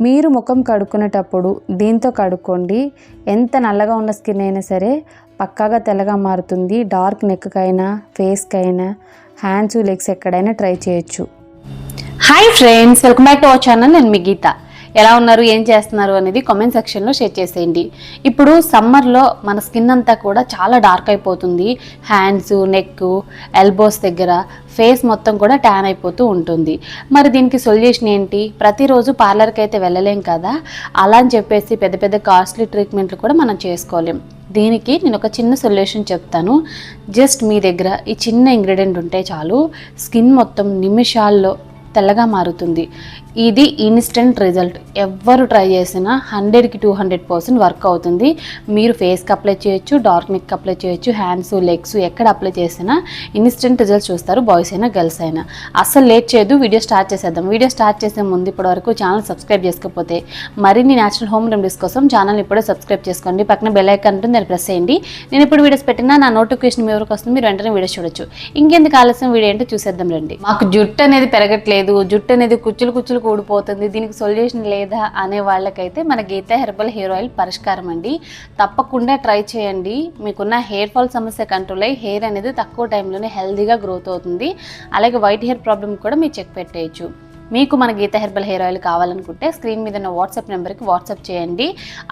మీరు ముఖం కడుక్కునేటప్పుడు దీంతో కడుక్కోండి. ఎంత నల్లగా ఉన్న స్కిన్ అయినా సరే పక్కాగా తెల్లగా మారుతుంది. డార్క్ నెక్కైనా, ఫేస్కైనా, హ్యాండ్స్, లెగ్స్ ఎక్కడైనా ట్రై చేయొచ్చు. Hi friends, welcome back to our channel. నేను మీ గీత. ఎలా ఉన్నారు, ఏం చేస్తున్నారు అనేది కామెంట్ సెక్షన్లో షేర్ చేసేయండి. ఇప్పుడు సమ్మర్లో మన స్కిన్ అంతా కూడా చాలా డార్క్ అయిపోతుంది. హ్యాండ్స్, నెక్, ఎల్బోస్ దగ్గర ఫేస్ మొత్తం కూడా ట్యాన్ అయిపోతూ ఉంటుంది. మరి దీనికి సొల్యూషన్ ఏంటి? ప్రతిరోజు పార్లర్కి అయితే వెళ్ళలేం కదా, అలా అని చెప్పేసి పెద్ద పెద్ద కాస్ట్లీ ట్రీట్మెంట్లు కూడా మనం చేసుకోలేం. దీనికి నేను ఒక చిన్న సొల్యూషన్ చెప్తాను. జస్ట్ మీ దగ్గర ఈ చిన్న ఇంగ్రీడియంట్ ఉంటే చాలు, స్కిన్ మొత్తం నిమిషాల్లో తెల్లగా మారుతుంది. ఇది ఇన్స్టెంట్ రిజల్ట్. ఎవ్వరు ట్రై చేసినా 100కి 200% వర్క్ అవుతుంది. మీరు ఫేస్కి అప్లై చేయొచ్చు, డార్క్ నెక్ అప్లై చేయొచ్చు, హ్యాండ్స్, లెగ్స్ ఎక్కడ అప్లై చేసినా ఇన్స్టెంట్ రిజల్ట్స్ చూస్తారు, బాయ్స్ అయినా గర్ల్స్ అయినా. అస్సలు లేట్ చేయదు, వీడియో స్టార్ట్ చేసేద్దాం. వీడియో స్టార్ట్ చేసే ముందు ఇప్పటివరకు ఛానల్ సబ్స్క్రైబ్ చేసుకోకపోతే మరిన్ని న్యాచురల్ హోమ్ రెమెడీస్ కోసం ఛానల్ ఇప్పుడే సబ్స్క్రైబ్ చేసుకోండి. పక్కన బెల్ ఐకాన్ ఉంటుంది, దాన్ని ప్రెస్ చేయండి. నేను ఇప్పుడు వీడియోస్ పెట్టినా నా నోటిఫికేషన్ మీ వరకు వస్తుంది, మీరు వెంటనే వీడియోస్ చూడొచ్చు. ఇంకెందుకు ఆలస్యం, వీడియో ఏంటో చూసేద్దాం రండి. మాకు జుట్టు అనేది పెరగట్లేదు, జుట్టు అనేది కుచ్చులు ఊడిపోతుంది, దీనికి సొల్యూషన్ లేదా అనే వాళ్ళకైతే మన గీత హెర్బల్ హెయిర్ ఆయిల్ పరిష్కారం అండి. తప్పకుండా ట్రై చేయండి. మీకున్న హెయిర్ ఫాల్ సమస్య కంట్రోల్ అయ్యి హెయిర్ అనేది తక్కువ టైంలోనే హెల్తీగా గ్రోత్ అవుతుంది. అలాగే వైట్ హెయిర్ ప్రాబ్లమ్ కూడా మీరు చెక్ పెట్టేయచ్చు. మీకు మన గీత హెర్బల్ హెయిర్ ఆయిల్ కావాలనుకుంటే స్క్రీన్ మీద ఉన్న వాట్సాప్ నెంబర్కి వాట్సాప్ చేయండి.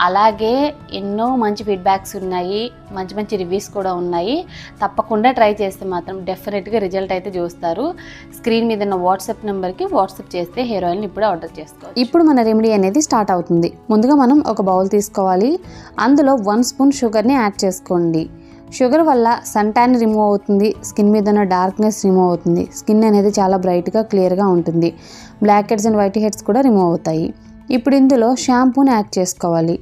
అలాగే ఎన్నో మంచి ఫీడ్బ్యాక్స్ ఉన్నాయి, మంచి మంచి రివ్యూస్ కూడా ఉన్నాయి. తప్పకుండా ట్రై చేస్తే మాత్రం డెఫినెట్గా రిజల్ట్ అయితే చూస్తారు. స్క్రీన్ మీద ఉన్న వాట్సాప్ నెంబర్కి వాట్సాప్ చేస్తే హెయిర్ ఆయిల్ని ఇప్పుడే ఆర్డర్ చేసుకోవాలి. ఇప్పుడు మన రెమెడీ అనేది స్టార్ట్ అవుతుంది. ముందుగా మనం ఒక బౌల్ తీసుకోవాలి. అందులో 1 స్పూన్ షుగర్ని యాడ్ చేసుకోండి. షుగర్ వల్ల సన్ ట్యాన్ రిమూవ్ అవుతుంది, స్కిన్ మీద ఉన్న డార్క్నెస్ రిమూవ్ అవుతుంది, స్కిన్ అనేది చాలా బ్రైట్గా క్లియర్గా ఉంటుంది, black heads and white heads కూడా రిమూవ్ అవుతాయి. ఇప్పుడు ఇందులో షాంపూని యాడ్ చేసుకోవాలి.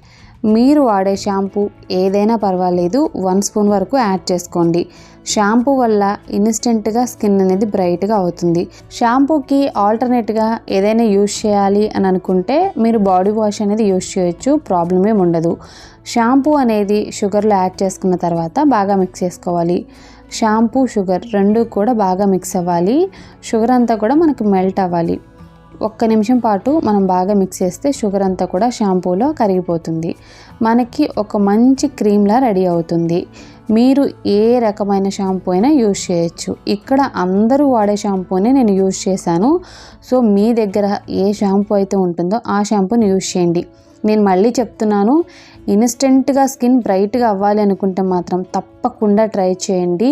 మీరు వాడే షాంపూ ఏదైనా పర్వాలేదు, 1 స్పూన్ వరకు యాడ్ చేసుకోండి. షాంపూ వల్ల ఇన్స్టెంట్గా స్కిన్ అనేది బ్రైట్గా అవుతుంది. షాంపూకి ఆల్టర్నేట్గా ఏదైనా యూజ్ చేయాలి అని అనుకుంటే మీరు బాడీ వాష్ అనేది యూజ్ చేయొచ్చు, ప్రాబ్లం ఏమి ఉండదు. షాంపూ అనేది షుగర్లో యాడ్ చేసుకున్న తర్వాత బాగా మిక్స్ చేసుకోవాలి. షాంపూ, షుగర్ రెండు కూడా బాగా మిక్స్ అవ్వాలి. షుగర్ అంతా కూడా మనకు మెల్ట్ అవ్వాలి. 1 నిమిషం పాటు మనం బాగా మిక్స్ చేస్తే షుగర్ అంతా కూడా షాంపూలో కరిగిపోతుంది. మనకి ఒక మంచి క్రీమ్లా రెడీ అవుతుంది. మీరు ఏ రకమైన షాంపూ అయినా యూజ్ చేయొచ్చు. ఇక్కడ అందరూ వాడే షాంపూనే నేను యూజ్ చేశాను. సో మీ దగ్గర ఏ షాంపూ అయితే ఉంటుందో ఆ షాంపూని యూజ్ చేయండి. నేను మళ్ళీ చెప్తున్నాను, ఇన్స్టెంట్గా స్కిన్ బ్రైట్గా అవ్వాలి అనుకుంటే మాత్రం తప్పకుండా ట్రై చేయండి.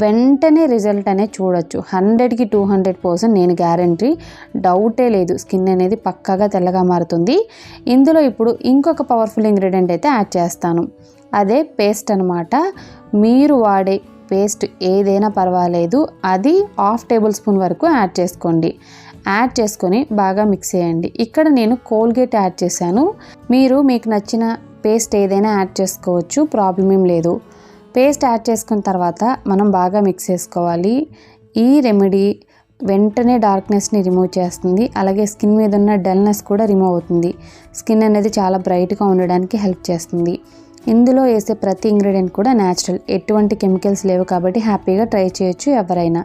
వెంటనే రిజల్ట్ అనేది చూడొచ్చు. 100కి 200% నేను గ్యారంటీ, డౌటే లేదు. స్కిన్ అనేది పక్కాగా తెల్లగా మారుతుంది. ఇందులో ఇప్పుడు ఇంకొక పవర్ఫుల్ ఇంగ్రీడియంట్ అయితే యాడ్ చేస్తాను. అదే పేస్ట్ అనమాట. మీరు వాడే పేస్ట్ ఏదైనా పర్వాలేదు, అది 1/2 టేబుల్ స్పూన్ వరకు యాడ్ చేసుకోండి. యాడ్ చేసుకొని బాగా మిక్స్ చేయండి. ఇక్కడ నేను కోల్గేట్ యాడ్ చేశాను. మీకు నచ్చిన పేస్ట్ ఏదైనా యాడ్ చేసుకోవచ్చు, ప్రాబ్లం ఏం లేదు. పేస్ట్ యాడ్ చేసుకున్న తర్వాత మనం బాగా మిక్స్ చేసుకోవాలి. ఈ రెమెడీ వెంటనే డార్క్నెస్ని రిమూవ్ చేస్తుంది. అలాగే స్కిన్ మీద ఉన్న డల్నెస్ కూడా రిమూవ్ అవుతుంది. స్కిన్ అనేది చాలా బ్రైట్గా ఉండడానికి హెల్ప్ చేస్తుంది. ఇందులో వేసే ప్రతి ఇంగ్రీడియంట్ కూడా న్యాచురల్, ఎటువంటి కెమికల్స్ లేవు కాబట్టి హ్యాపీగా ట్రై చేయొచ్చు ఎవరైనా.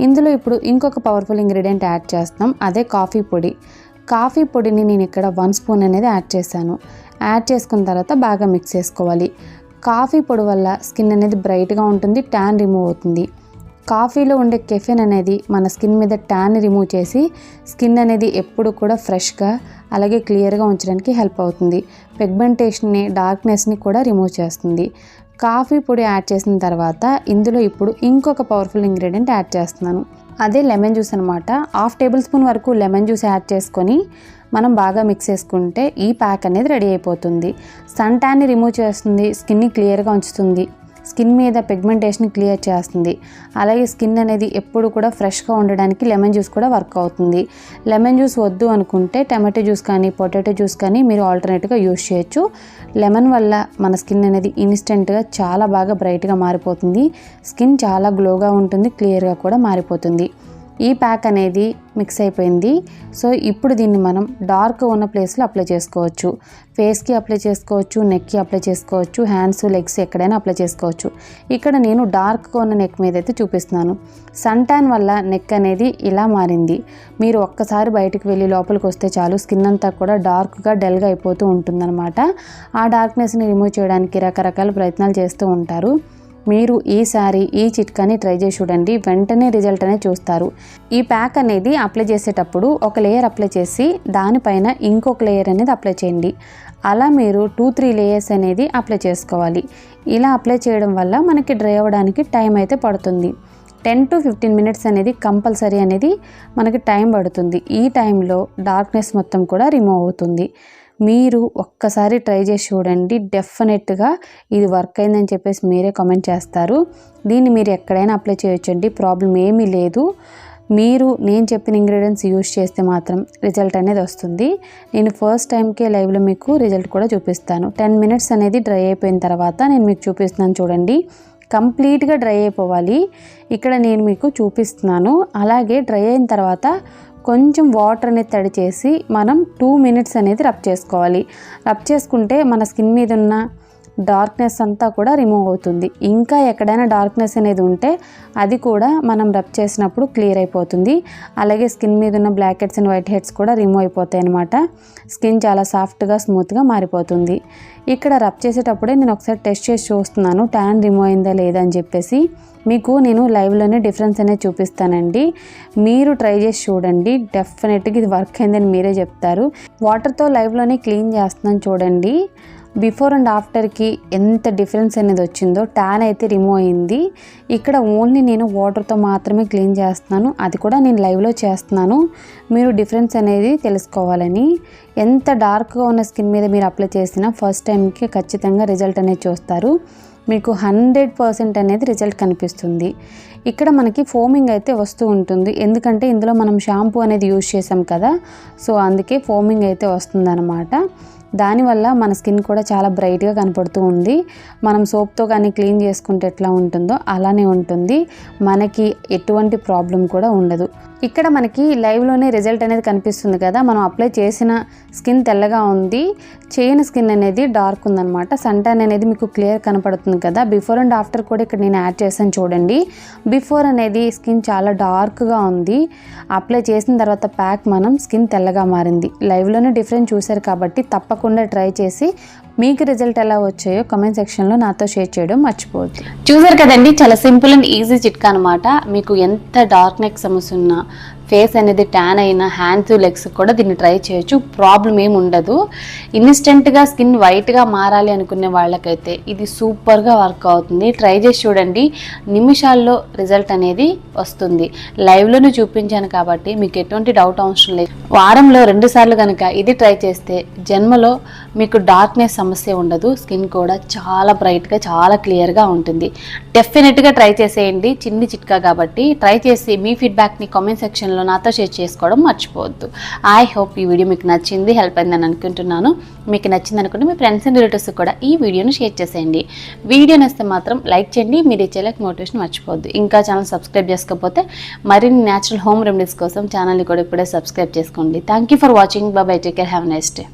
ఇందులో ఇప్పుడు ఇంకొక పవర్ఫుల్ ఇంగ్రీడియంట్ యాడ్ చేస్తాం. అదే కాఫీ పొడి. కాఫీ పొడిని నేను ఇక్కడ 1 స్పూన్ అనేది యాడ్ చేశాను. యాడ్ చేసుకున్న తర్వాత బాగా మిక్స్ చేసుకోవాలి. కాఫీ పొడి వల్ల స్కిన్ అనేది బ్రైట్గా ఉంటుంది, ట్యాన్ రిమూవ్ అవుతుంది. కాఫీలో ఉండే కెఫెన్ అనేది మన స్కిన్ మీద ట్యాన్ రిమూవ్ చేసి స్కిన్ అనేది ఎప్పుడు కూడా ఫ్రెష్గా అలాగే క్లియర్గా ఉంచడానికి హెల్ప్ అవుతుంది. పిగ్మెంటేషన్ని, డార్క్నెస్ని కూడా రిమూవ్ చేస్తుంది. కాఫీ పొడి యాడ్ చేసిన తర్వాత ఇందులో ఇప్పుడు ఇంకొక పవర్ఫుల్ ఇంగ్రీడియంట్ యాడ్ చేస్తున్నాను. అదే లెమన్ జ్యూస్ అనమాట. 1/2 టేబుల్ స్పూన్ వరకు లెమన్ జ్యూస్ యాడ్ చేసుకొని మనం బాగా మిక్స్ చేసుకుంటే ఈ ప్యాక్ అనేది రెడీ అయిపోతుంది. సన్ ట్యాన్ని రిమూవ్ చేస్తుంది, స్కిన్ని క్లియర్గా ఉంచుతుంది, స్కిన్ మీద పిగ్మెంటేషన్ క్లియర్ చేస్తుంది. అలాగే స్కిన్ అనేది ఎప్పుడు కూడా ఫ్రెష్గా ఉండడానికి లెమన్ జ్యూస్ కూడా వర్క్ అవుతుంది. లెమన్ జ్యూస్ వద్దు అనుకుంటే టమాటో జ్యూస్ కానీ పొటాటో జ్యూస్ కానీ మీరు ఆల్టర్నేట్గా యూజ్ చేయొచ్చు. లెమన్ వల్ల మన స్కిన్ అనేది ఇన్స్టెంట్గా చాలా బాగా బ్రైట్గా మారిపోతుంది. స్కిన్ చాలా గ్లోగా ఉంటుంది, క్లియర్గా కూడా మారిపోతుంది. ఈ ప్యాక్ అనేది మిక్స్ అయిపోయింది. సో ఇప్పుడు దీన్ని మనం డార్క్ ఉన్న ప్లేస్లో అప్లై చేసుకోవచ్చు. ఫేస్కి అప్లై చేసుకోవచ్చు, నెక్కి అప్లై చేసుకోవచ్చు, హ్యాండ్స్ లెగ్స్ ఎక్కడైనా అప్లై చేసుకోవచ్చు. ఇక్కడ నేను డార్క్గా ఉన్న నెక్ మీద అయితే చూపిస్తున్నాను. సన్ ట్యాన్ వల్ల నెక్ అనేది ఇలా మారింది. మీరు ఒక్కసారి బయటకు వెళ్ళి లోపలికి వస్తే చాలు, స్కిన్ అంతా కూడా డార్క్గా డల్గా అయిపోతూ ఉంటుందన్నమాట. ఆ డార్క్నెస్ని రిమూవ్ చేయడానికి రకరకాల ప్రయత్నాలు చేస్తూ ఉంటారు. మీరు ఈసారి ఈ చిట్కాని ట్రై చేసి చూడండి, వెంటనే రిజల్ట్ అనేది చూస్తారు. ఈ ప్యాక్ అనేది అప్లై చేసేటప్పుడు ఒక లేయర్ అప్లై చేసి దానిపైన ఇంకొక లేయర్ అనేది అప్లై చేయండి. అలా మీరు 2-3 లేయర్స్ అనేది అప్లై చేసుకోవాలి. ఇలా అప్లై చేయడం వల్ల మనకి డ్రై అవ్వడానికి టైం అయితే పడుతుంది. 10 to 15 మినిట్స్ అనేది కంపల్సరీ అనేది మనకి టైం పడుతుంది. ఈ టైంలో డార్క్నెస్ మొత్తం కూడా రిమూవ్ అవుతుంది. మీరు ఒక్కసారి ట్రై చేసి చూడండి, డెఫినెట్గా ఇది వర్క్ అయిందని చెప్పేసి మీరే కామెంట్ చేస్తారు. దీన్ని మీరు ఎక్కడైనా అప్లై చేయొచ్చండి, ప్రాబ్లం ఏమీ లేదు. మీరు నేను చెప్పిన ఇంగ్రీడియంట్స్ యూజ్ చేస్తే మాత్రం రిజల్ట్ అనేది వస్తుంది. నేను ఫస్ట్ టైంకే లైవ్లో మీకు రిజల్ట్ కూడా చూపిస్తాను. 10 మినిట్స్ అనేది డ్రై అయిపోయిన తర్వాత నేను మీకు చూపిస్తున్నాను చూడండి. కంప్లీట్గా డ్రై అయిపోవాలి. ఇక్కడ నేను మీకు చూపిస్తున్నాను. అలాగే డ్రై అయిన తర్వాత కొంచెం వాటర్ అనేది తడి చేసి మనం 2 మినిట్స్ అనేది రబ్ చేసుకోవాలి. రబ్ చేసుకుంటే మన స్కిన్ మీద ఉన్న డార్క్నెస్ అంతా కూడా రిమూవ్ అవుతుంది. ఇంకా ఎక్కడైనా డార్క్నెస్ అనేది ఉంటే అది కూడా మనం రబ్ చేసినప్పుడు క్లియర్ అయిపోతుంది. అలాగే స్కిన్ మీద ఉన్న black heads and white heads కూడా రిమూవ్ అయిపోతాయి అన్నమాట. స్కిన్ చాలా సాఫ్ట్గా స్మూత్గా మారిపోతుంది. ఇక్కడ రబ్ చేసేటప్పుడే నేను ఒకసారి టెస్ట్ చేసి చూస్తున్నాను ట్యాన్ రిమూవ్ అయిందా లేదా అని చెప్పేసి. మీకు నేను లైవ్లోనే డిఫరెన్స్ అనేది చూపిస్తానండి. మీరు ట్రై చేసి చూడండి, డెఫినెట్గా ఇది వర్క్ అయిందని మీరే చెప్తారు. వాటర్తో లైవ్లోనే క్లీన్ చేస్తున్నాను చూడండి. బిఫోర్ అండ్ ఆఫ్టర్కి ఎంత డిఫరెన్స్ అనేది వచ్చిందో. ట్యాన్ అయితే రిమూవ్ అయింది. ఇక్కడ ఓన్లీ నేను వాటర్తో మాత్రమే క్లీన్ చేస్తున్నాను, అది కూడా నేను లైవ్లో చేస్తున్నాను. మీరు డిఫరెన్స్ అనేది తెలుసుకోవాలని. ఎంత డార్క్గా ఉన్న స్కిన్ మీద మీరు అప్లై చేసినా ఫస్ట్ టైంకి ఖచ్చితంగా రిజల్ట్ అనేది చూస్తారు. మీకు 100% అనేది రిజల్ట్ కనిపిస్తుంది. ఇక్కడ మనకి ఫోమింగ్ అయితే వస్తూ ఉంటుంది, ఎందుకంటే ఇందులో మనం షాంపూ అనేది యూజ్ చేసాం కదా, సో అందుకే ఫోమింగ్ అయితే వస్తుందన్నమాట. దానివల్ల మన స్కిన్ కూడా చాలా బ్రైట్గా కనపడుతూ ఉంది. మనం సోప్తో కానీ క్లీన్ చేసుకుంటే ఎట్లా ఉంటుందో అలానే ఉంటుంది. మనకి ఎటువంటి ప్రాబ్లం కూడా ఉండదు. ఇక్కడ మనకి లైవ్లోనే రిజల్ట్ అనేది కనిపిస్తుంది కదా. మనం అప్లై చేసిన స్కిన్ తెల్లగా ఉంది, చేయని స్కిన్ అనేది డార్క్ ఉందన్నమాట. సన్ ట్యాన్ అనేది మీకు క్లియర్ కనపడుతుంది కదా. బిఫోర్ అండ్ ఆఫ్టర్ కూడా ఇక్కడ నేను యాడ్ చేశాను చూడండి. బిఫోర్ అనేది స్కిన్ చాలా డార్క్గా ఉంది, అప్లై చేసిన తర్వాత ప్యాక్ మనం స్కిన్ తెల్లగా మారింది. లైవ్లోనే డిఫరెన్స్ చూశారు కాబట్టి తప్పకుండా ట్రై చేసి మీకు రిజల్ట్ ఎలా వచ్చాయో కామెంట్ సెక్షన్లో నాతో షేర్ చేయడం మర్చిపోవద్దు. చూసారు కదండి, చాలా సింపుల్ అండ్ ఈజీ చిట్కా అనమాట. మీకు ఎంత డార్క్ నెక్ సమస్య ఉన్నా, ఫేస్ అనేది ట్యాన్ అయినా, హ్యాండ్స్ లెగ్స్ కూడా దీన్ని ట్రై చేయొచ్చు, ప్రాబ్లం ఏమి ఉండదు. ఇన్స్టెంట్గా స్కిన్ వైట్గా మారాలి అనుకునే వాళ్ళకైతే ఇది సూపర్గా వర్క్ అవుతుంది. ట్రై చేసి చూడండి, నిమిషాల్లో రిజల్ట్ అనేది వస్తుంది. లైవ్లోనే చూపించాను కాబట్టి మీకు ఎటువంటి డౌట్ అవసరం లేదు. వారంలో 2 సార్లు కనుక ఇది ట్రై చేస్తే జన్మలో మీకు డార్క్నెస్ సమస్య ఉండదు. స్కిన్ కూడా చాలా బ్రైట్గా, చాలా క్లియర్గా ఉంటుంది. డెఫినెట్గా ట్రై చేసేయండి. చిన్ని చిట్కా కాబట్టి ట్రై చేసి మీ ఫీడ్బ్యాక్ని కామెంట్ సెక్షన్లో నాతో షేర్ చేసుకోవడం మర్చిపోవద్దు. ఐ హోప్ ఈ వీడియో మీకు నచ్చింది, హెల్ప్ అయిందని అనుకుంటున్నాను. మీకు నచ్చింది అనుకుంటే మీ ఫ్రెండ్స్ అండ్ రిలేటివ్స్ కూడా ఈ వీడియోను షేర్ చేసేయండి. వీడియో నచ్చితే మాత్రం లైక్ చేయండి. మీరు ఇచ్చే లైక్ మోటివేషన్ మర్చిపోవద్దు. ఇంకా ఛానల్ సబ్స్క్రైబ్ చేసుకోకపోతే మరిన్ని న్యాచురల్ హోమ్ రెమెడీస్ కోసం ఛానల్ని కూడా ఇప్పుడే సబ్స్క్రైబ్ చేసుకోండి. Thank you for watching. By by, take care, have a nice day.